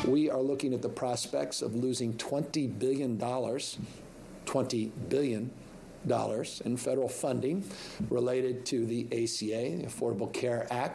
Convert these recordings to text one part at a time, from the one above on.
we are looking at the prospects of losing $20 billion in federal funding related to the ACA, the Affordable Care Act.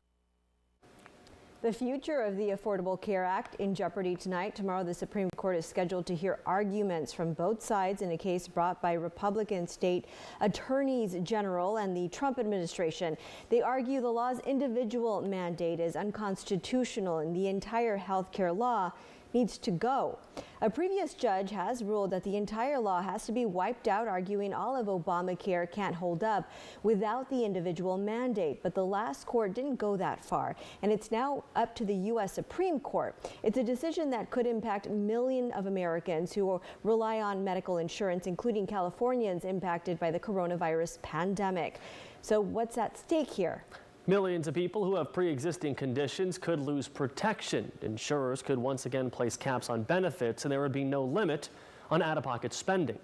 The future of the Affordable Care Act in jeopardy tonight. Tomorrow, the Supreme Court is scheduled to hear arguments from both sides in a case brought by Republican state attorneys general and the Trump administration. They argue the law's individual mandate is unconstitutional and the entire health care law needs to go. A previous judge has ruled that the entire law has to be wiped out, arguing all of Obamacare can't hold up without the individual mandate. But the last court didn't go that far, and it's now up to the U.S. Supreme Court. It's a decision that could impact millions of Americans who rely on medical insurance, including Californians impacted by the coronavirus pandemic. So what's at stake here? Millions of people who have pre-existing conditions could lose protection. Insurers could once again place caps on benefits, and there would be no limit on out-of-pocket spending.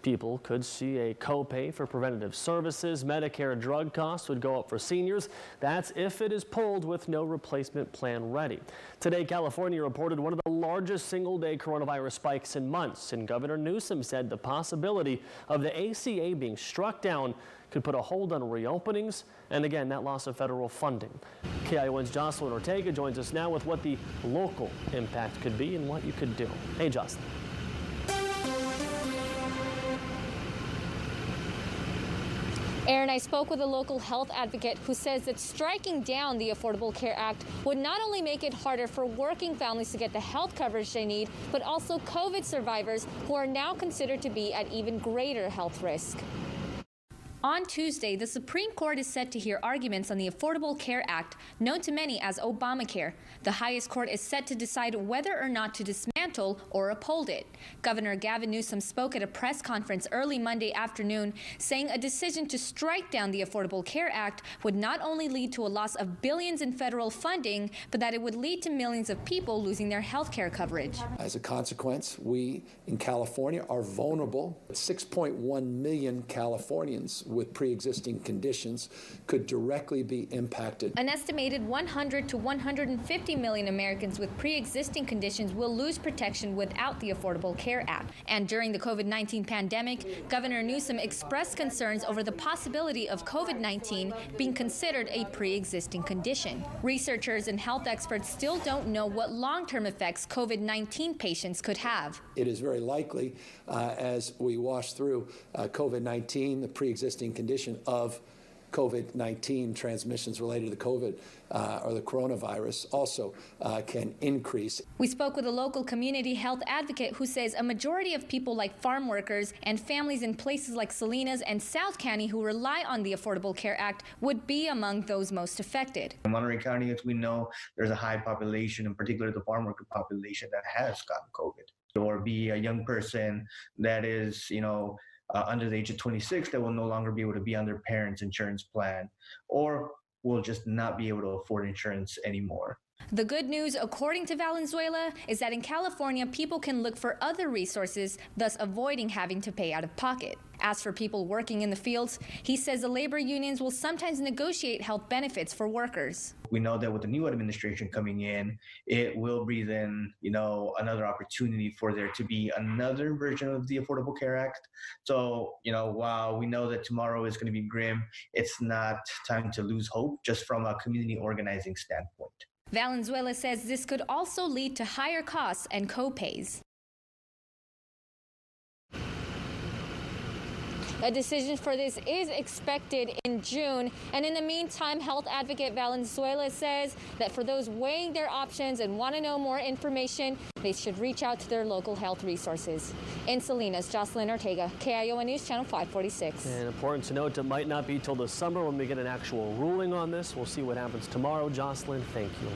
People could see a copay for preventative services. Medicare drug costs would go up for seniors. That's if it is pulled with no replacement plan ready. Today, California reported one of the largest single-day coronavirus spikes in months, and Governor Newsom said the possibility of the ACA being struck down could put a hold on reopenings and, again, that loss of federal funding. KION's Jocelyn Ortega joins us now with what the local impact could be and what you could do. Hey, Jocelyn. Aaron, I spoke with a local health advocate who says that striking down the Affordable Care Act would not only make it harder for working families to get the health coverage they need, but also COVID survivors who are now considered to be at even greater health risk. On Tuesday, the Supreme Court is set to hear arguments on the Affordable Care Act, known to many as Obamacare. The highest court is set to decide whether or not to dismantle or uphold it. Governor Gavin Newsom spoke at a press conference early Monday afternoon, saying a decision to strike down the Affordable Care Act would not only lead to a loss of billions in federal funding, but that it would lead to millions of people losing their health care coverage. As a consequence, we in California are vulnerable. 6.1 million Californians with pre-existing conditions could directly be impacted. An estimated 100 to 150 million Americans with pre-existing conditions will lose protection without the Affordable Care Act. And during the COVID-19 pandemic, Governor Newsom expressed concerns over the possibility of COVID-19 being considered a pre-existing condition. Researchers and health experts still don't know what long-term effects COVID-19 patients could have. It is very likely, as we wash through COVID-19, the pre-existing condition of COVID-19 transmissions related to the COVID or the coronavirus also can increase. We spoke with a local community health advocate who says a majority of people like farm workers and families in places like Salinas and South County who rely on the Affordable Care Act would be among those most affected. In Monterey County, as we know, there's a high population, in particular the farm worker population, that has gotten COVID. Or be a young person that is, under the age of 26 that will no longer be able to be on their parents' insurance plan, or will just not be able to afford insurance anymore. The good news, according to Valenzuela, is that in California, people can look for other resources, thus avoiding having to pay out of pocket. As for people working in the fields, he says the labor unions will sometimes negotiate health benefits for workers. We know that with the new administration coming in, it will breathe in, another opportunity for there to be another version of the Affordable Care Act. So, while we know that tomorrow is going to be grim, it's not time to lose hope, just from a community organizing standpoint. Valenzuela says this could also lead to higher costs and co-pays. A decision for this is expected in June, and in the meantime, health advocate Valenzuela says that for those weighing their options and want to know more information, they should reach out to their local health resources. In Salinas, Jocelyn Ortega, KION News Channel 546. And important to note, it might not be till the summer when we get an actual ruling on this. We'll see what happens tomorrow. Jocelyn, thank you.